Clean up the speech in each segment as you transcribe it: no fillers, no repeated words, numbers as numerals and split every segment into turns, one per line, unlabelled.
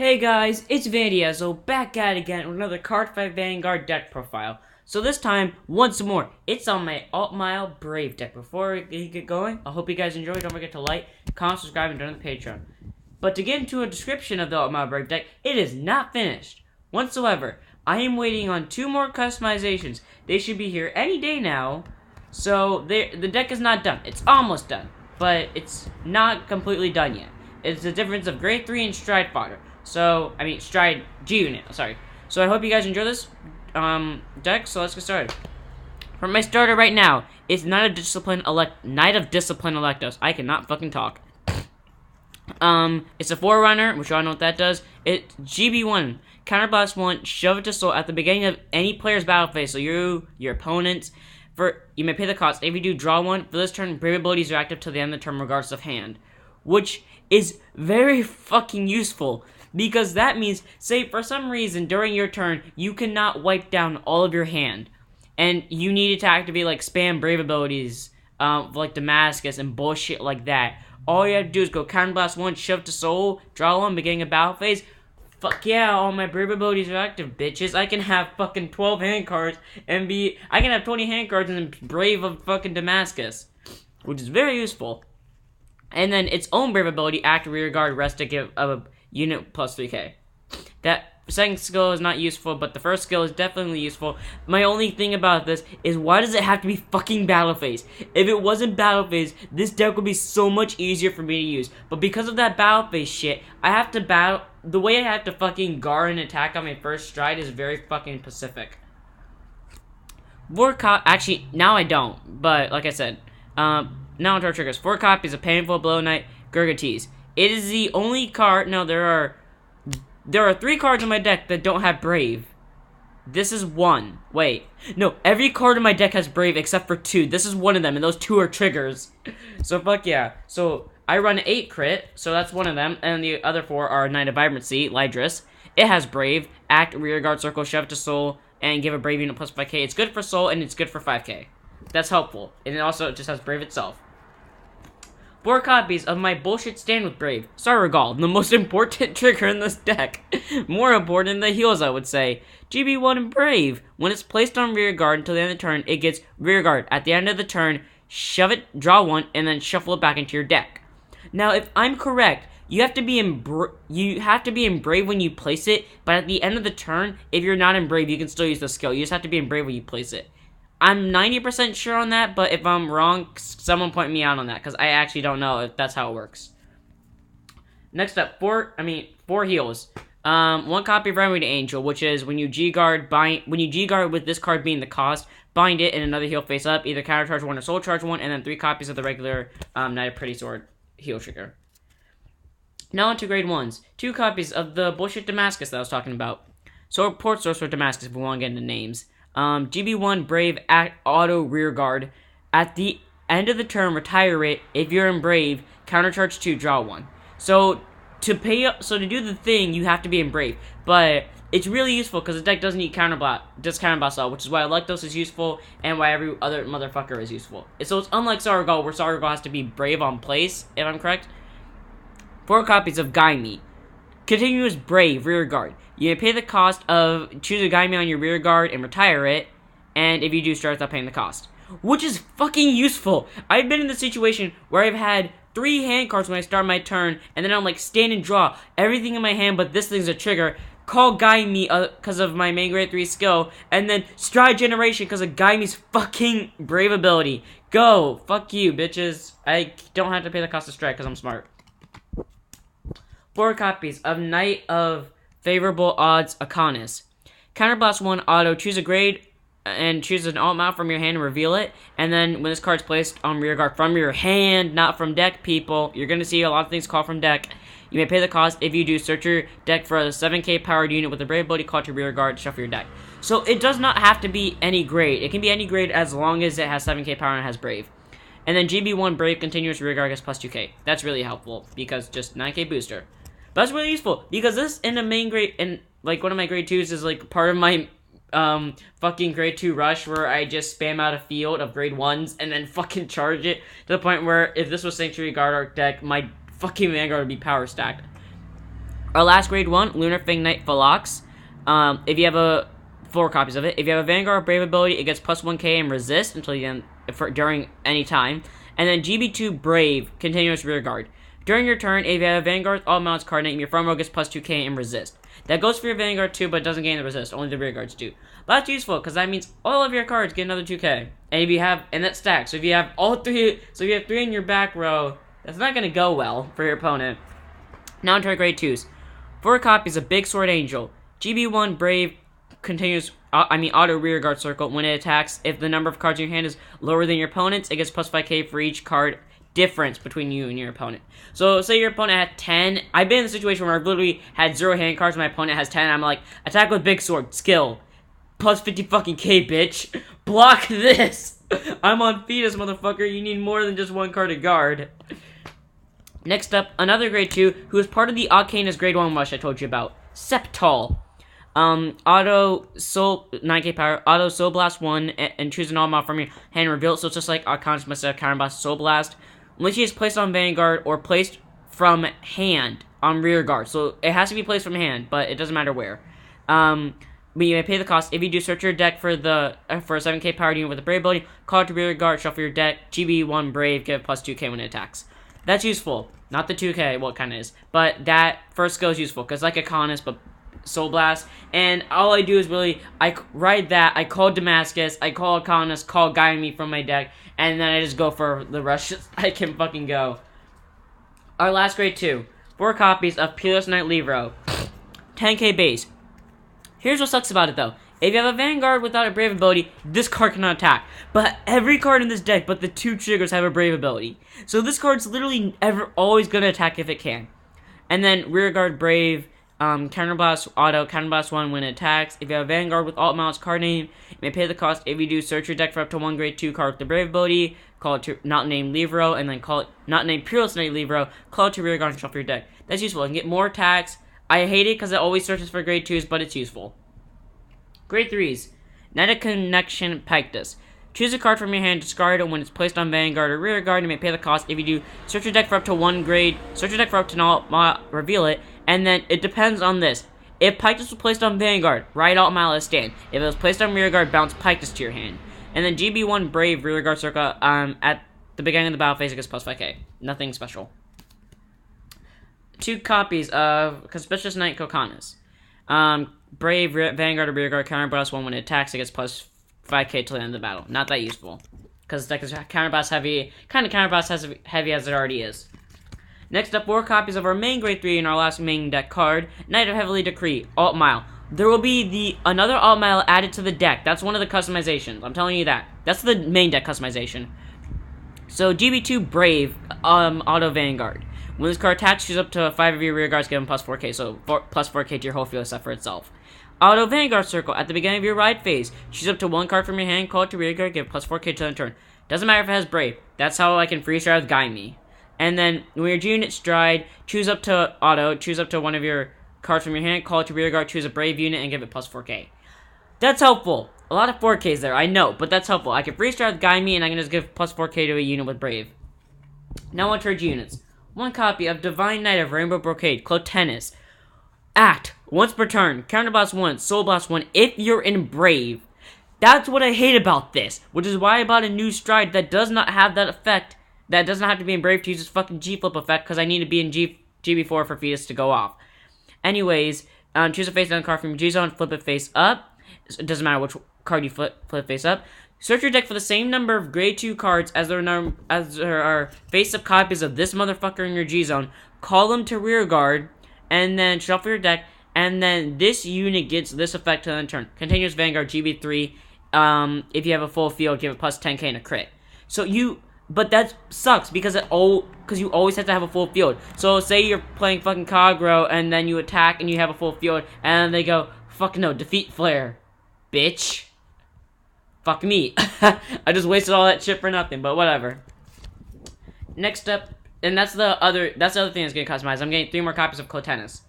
Hey guys, it's Vandiazzo back at it again with another Card 5 Vanguard deck profile. So this time, once more, it's on my Altmile Brave deck. Before we get going, I hope you guys enjoy. Don't forget to like, comment, subscribe, and join the Patreon. But to get into a description of the Altmile Brave deck, it is not finished whatsoever. I am waiting on 2 more customizations. They should be here any day now. So the deck is not done. It's almost done, but it's not completely done yet. It's the difference of Grade 3 and Stride Fodder. Stride G Unit, sorry. So I hope you guys enjoy this deck, so let's get started. For my starter right now, it's Knight of Discipline Electos. I cannot fucking talk. It's a Forerunner, which y'all know what that does. It's GB1, Counterblast 1, shove it to soul at the beginning of any player's battle phase, so your opponents. You may pay the cost. If you do draw 1, for this turn, Brave abilities are active till the end of the turn regardless of hand. Which is very fucking useful. Because that means, say for some reason during your turn, you cannot wipe down all of your hand. And you needed to activate like spam Brave abilities, like Damascus and bullshit like that. All you have to do is go Counterblast 1, shove to soul, draw 1, beginning of battle phase. Fuck yeah, all my Brave abilities are active, bitches. I can have fucking 12 hand cards and I can have 20 hand cards and Brave of fucking Damascus. Which is very useful. And then its own Brave ability, act rear guard, rest to give a unit plus 3k. That second skill is not useful, but the first skill is definitely useful. My only thing about this is, why does it have to be fucking battle phase? If it wasn't battle phase, this deck would be so much easier for me to use. But because of that battle phase shit, I have to battle. The way I have to fucking guard and attack on my first stride is very fucking Pacific. Actually, now I don't, but like I said, now onto our triggers. 4 copies of Painful Blow Knight Gurgatees. It is the only card. No, there are 3 cards in my deck that don't have Brave. This is one. Wait, no, every card in my deck has Brave except for 2. This is one of them, and those 2 are triggers. So fuck yeah. So I run 8 crit, so that's one of them, and the other 4 are Knight of Vibrancy, Lydris. It has Brave, act, rear guard, circle, shove to soul, and give a Brave unit plus 5k. It's good for soul, and it's good for 5k. That's helpful, and it also just has Brave itself. 4 copies of my bullshit stand with Brave. Sarregal, the most important trigger in this deck. More important than the heals, I would say. GB1 and Brave. When it's placed on rear guard until the end of the turn, it gets rear guard. At the end of the turn, shove it, draw 1, and then shuffle it back into your deck. Now, if I'm correct, you have to be in Brave when you place it, but at the end of the turn, if you're not in Brave, you can still use the skill. You just have to be in Brave when you place it. I'm 90% sure on that, but if I'm wrong, someone point me out on that, because I actually don't know if that's how it works. Next up, 4 heals. 1 copy of Remedy Angel, which is when you G-Guard with this card being the cost, bind it and another heal face up, either counter charge 1 or soul charge 1, and then 3 copies of the regular Knight of Pretty Sword heal trigger. Now onto grade 1s. 2 copies of the bullshit Damascus that I was talking about. So Port Source for Damascus if we want to get into names. GB1 Brave auto rear guard. At the end of the turn, retire it. If you're in Brave, counter charge 2, draw 1. So to do the thing, you have to be in Brave. But it's really useful because the deck doesn't need counterblast all, which is why Electos is useful and why every other motherfucker is useful. So it's unlike Sarregal, where Sarregal has to be Brave on place, if I'm correct. 4 copies of Gaimi. Continuous Brave rear guard. You may pay the cost of choose a Gaimi on your rear guard and retire it, and if you do, start without paying the cost. Which is fucking useful. I've been in the situation where I've had 3 hand cards when I start my turn, and then I'm like stand and draw everything in my hand, but this thing's a trigger. Call Gaimi because of my main grade 3 skill, and then Stride Generation because of Gaimi's fucking Brave ability. Go! Fuck you, bitches. I don't have to pay the cost of Stride because I'm smart. 4 copies of Knight of Favorable Odds Akonis. Counterblast 1 auto, choose a grade and choose an Altmile from your hand and reveal it. And then when this card's placed on rear guard from your hand, not from deck, people, you're going to see a lot of things called from deck. You may pay the cost. If you do, search your deck for a 7k powered unit with a Brave ability called to rear guard, shuffle your deck. So it does not have to be any grade. It can be any grade as long as it has 7k power and it has Brave. And then GB1 Brave continuous rear guard gets plus 2k. That's really helpful because just 9k booster. But that's really useful because this in the main grade, and like one of my grade 2s is like part of my fucking grade 2 rush where I just spam out a field of grade 1s and then fucking charge it to the point where if this was Sanctuary Guard Arc deck, my fucking Vanguard would be power stacked. Our last grade 1, Lunar Fang Knight Phlox. If you have 4 copies of it. If you have a Vanguard Brave ability, it gets plus 1k and resist until the end, during any time. And then GB2 Brave, continuous rear guard. During your turn, if you have a Vanguard Altmile card name, your front row gets plus 2k and resist. That goes for your Vanguard too, but it doesn't gain the resist. Only the rear guards do. But that's useful, because that means all of your cards get another 2k. And if you have, and that's stacked. So if you have all 3, so if you have 3 in your back row, that's not going to go well for your opponent. Now into our grade 2s. 4 copies of Big Sword Angel. GB1 Brave continues, auto rear guard circle when it attacks. If the number of cards in your hand is lower than your opponent's, it gets plus 5k for each card difference between you and your opponent. So say your opponent had 10. I've been in a situation where I've literally had 0 hand cards, my opponent has 10, and I'm like, attack with big sword, skill, plus 50 fucking k, bitch. Block this. I'm on fetus, motherfucker. You need more than just 1 card to guard. Next up, another grade 2 who is part of the Arcanist grade 1 rush I told you about. Septal. Auto Soul 9k power, auto Soul Blast 1, and choose an Altmile from your hand reveal it. So it's just like Arcanist must have Counter Blast Soul Blast. When she is placed on Vanguard or placed from hand on rear guard. So it has to be placed from hand, but it doesn't matter where. But you may pay the cost. If you do, search your deck for a 7k power unit with a Brave ability, call it to rear guard, shuffle your deck, GB1 Brave, give it plus 2k when it attacks. That's useful. Not the 2k, well, it kind of is. But that first skill is useful, because like Arcanist, but Soul Blast. And all I do is really, I ride that, I call Damascus, I call Arcanist, call Guide Me from my deck, and then I just go for the rushes I can fucking go. Our last grade 2. 4 copies of Peerless Knight Livro. 10k base. Here's what sucks about it though. If you have a Vanguard without a Brave ability, this card cannot attack. But every card in this deck but the 2 triggers have a Brave ability. So this card's literally always going to attack if it can. And then Rearguard Brave, Counterblast Auto, Counterblast 1 when it attacks. If you have a Vanguard with Altmile's card name, you may pay the cost. If you do, search your deck for up to 1 grade 2 card with the Brave ability, call it to not named Livro, and then call it not named Peerless Knight Livro, call it to Rearguard and shuffle your deck. That's useful. You can get more attacks. I hate it because it always searches for grade 2s, but it's useful. Grade 3s. Knight of Connection Pictus. Choose a card from your hand, discard it when it's placed on Vanguard or Rearguard, and may pay the cost. If you do, search your deck for up to 1 grade, search your deck for up to not reveal it, and then it depends on this. If Pictus was placed on Vanguard, write Altmile as stand. If it was placed on Rearguard, bounce Pictus to your hand. And then GB1 Brave Rearguard Circle at the beginning of the battle phase, it gets plus 5k. Nothing special. 2 copies of Conspicuous Knight Kokanis. Brave Vanguard or Rearguard Counterblast 1 when it attacks, it gets plus 5k till the end of the battle. Not that useful, because the deck is Counterblast heavy, kind of Counterblast heavy as it already is. Next up, 4 copies of our main grade 3 in our last main deck card, Knight of Heavenly Decree, Altmile. There will be another Altmile added to the deck. That's one of the customizations. I'm telling you that. That's the main deck customization. So GB2 Brave, Auto Vanguard. When this card attacks, choose up to 5 of your rear guards, give them plus 4k, so plus 4k to your whole field except for itself. Auto Vanguard Circle. At the beginning of your ride phase, choose up to 1 card from your hand, call it to rear guard, give plus 4k to the turn. Doesn't matter if it has Brave. That's how I can free stride with Guide Me. And then, when your unit stride, choose up to Auto, choose up to 1 of your cards from your hand, call it to rear guard, choose a Brave unit, and give it plus 4k. That's helpful. A lot of 4ks there, I know, but that's helpful. I can free stride with Guide Me, and I can just give plus 4k to a unit with Brave. Now on to our units. 1 copy of Divine Knight of Rainbow Brocade, Clotennis. Act, once per turn, Counterblast 1, Soul Blast 1, if you're in Brave. That's what I hate about this, which is why I bought a new stride that does not have that effect, that doesn't have to be in Brave to use this fucking G-Flip effect, because I need to be in GB4 for Fetus to go off. Anyways, choose a face down card from your G-Zone, flip it face up. It doesn't matter which card you flip face up. Search your deck for the same number of grade 2 cards as there are face-up copies of this motherfucker in your G-Zone. Call them to rear guard, and then shuffle your deck, and then this unit gets this effect to the turn. Continuous Vanguard GB3. If you have a full field, give it plus 10k and a crit. But that sucks because you always have to have a full field. So say you're playing fucking Kagro, and then you attack and you have a full field, and they go, fuck no, defeat Flare, bitch. Fuck me. I just wasted all that shit for nothing, but whatever. Next up, and that's the other thing that's getting customized. I'm getting 3 more copies of Clotennis.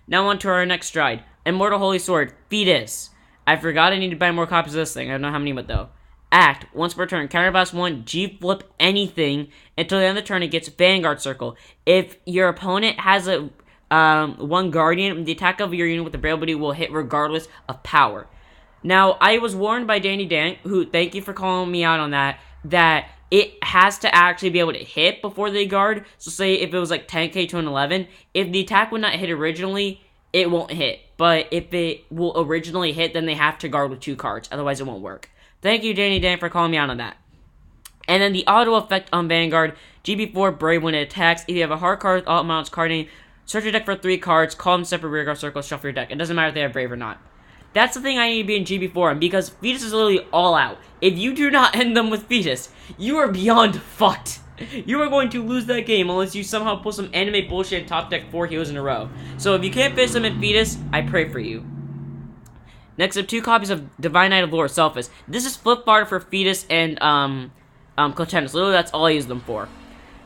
Now on to our next stride. Immortal Holy Sword, Fetus. I forgot I need to buy more copies of this thing. I don't know how many, but though. Act, once per turn, Counterblast 1, G-Flip anything. Until the end of the turn, it gets Vanguard Circle. If your opponent has a 1 Guardian. The attack of your unit with the Brave ability will hit regardless of power. Now, I was warned by Danny Dan, who, thank you for calling me out on that it has to actually be able to hit before they guard. So say if it was like 10k to an 11, if the attack would not hit originally, it won't hit. But if it will originally hit, then they have to guard with 2 cards. Otherwise, it won't work. Thank you, Danny Dan, for calling me out on that. And then the auto effect on Vanguard, GB4 Brave when it attacks. If you have a hard card with Altmile's card name, search your deck for 3 cards, call them separate rearguard circles, shuffle your deck. It doesn't matter if they have Brave or not. That's the thing I need to be in GB4, and because Fetus is literally all out. If you do not end them with Fetus, you are beyond fucked. You are going to lose that game unless you somehow pull some anime bullshit and top deck 4 heroes in a row. So if you can't finish them in Fetus, I pray for you. Next up, 2 copies of Divine Knight of Lore Selphus. This is flip bar for Fetus and Cotenus. Literally, that's all I use them for.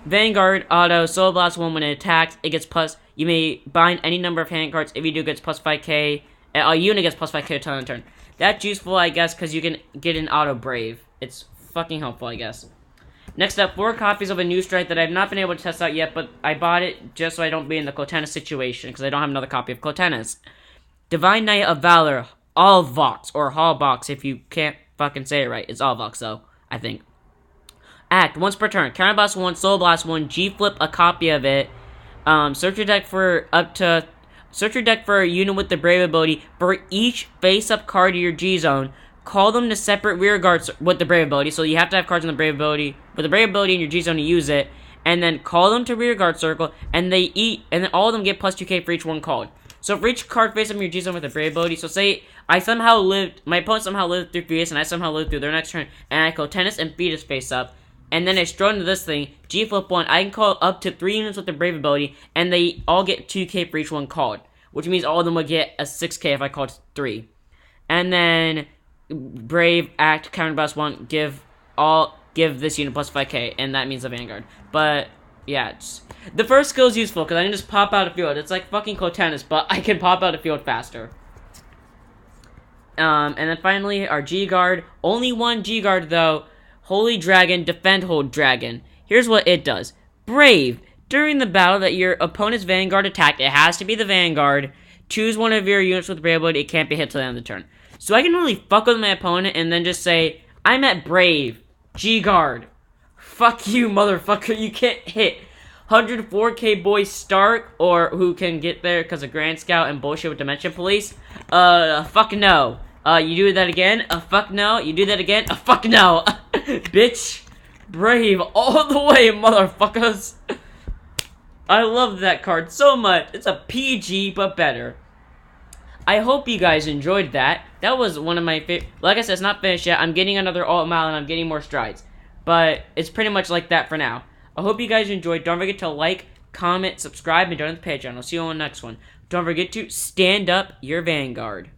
Vanguard, auto, Soul Blast 1 when it attacks, it gets plus. You may bind any number of hand cards. If you do, it gets plus 5k. A unit gets plus 5k until end turn. That's useful, I guess, because you can get an auto Brave. It's fucking helpful, I guess. Next up, 4 copies of a new strike that I've not been able to test out yet, but I bought it just so I don't be in the Cotenus situation, because I don't have another copy of Cotenus. Divine Knight of Valor, all Vox, or Hall Box, if you can't fucking say it right. It's all Vox, though, I think. Act, once per turn. Counter Blast 1, Soul Blast 1, G-Flip a copy of it. Search your deck for a unit with the Brave ability. For each face-up card of your G-Zone, call them to separate rear guards with the Brave ability. So you have to have cards in the Brave ability, with the Brave ability in your G-Zone to use it. And then call them to rear guard circle, and then all of them get plus 2k for each one called. So for each card face up in your G-Zone with the Brave ability, so say my opponent somehow lived through Fetus, and I somehow lived through their next turn, and I call Tennis and Fetus face up, and then it's drawn to this thing, G-Flip 1, I can call up to 3 units with the Brave ability, and they all get 2k for each one called. Which means all of them would get a 6k if I called 3. And then Brave, Act, Counterblast 1, give this unit plus 5k, and that means the Vanguard. But yeah, the first skill is useful because I can just pop out a field. It's like fucking Cotenus, but I can pop out a field faster. And then finally our G Guard, only 1 G Guard though. Holy Dragon, Defend Hold Dragon. Here's what it does. Brave. During the battle that your opponent's Vanguard attacked, it has to be the Vanguard. Choose one of your units with Brave ability. It can't be hit till the end of the turn. So I can really fuck with my opponent and then just say, I'm at Brave. G-Guard. Fuck you, motherfucker. You can't hit. 104k boy Stark, or who can get there because of Grand Scout and bullshit with Dimension Police. Fuck no. You do that again? Fuck no. You do that again? Fuck no. Bitch. Brave all the way, motherfuckers. I love that card so much. It's a PG, but better. I hope you guys enjoyed that. That was one of my favorite. Like I said, it's not finished yet. I'm getting another Altmile, and I'm getting more strides. But it's pretty much like that for now. I hope you guys enjoyed. Don't forget to like, comment, subscribe, and join the Patreon. I'll see you on the next one. Don't forget to stand up your Vanguard.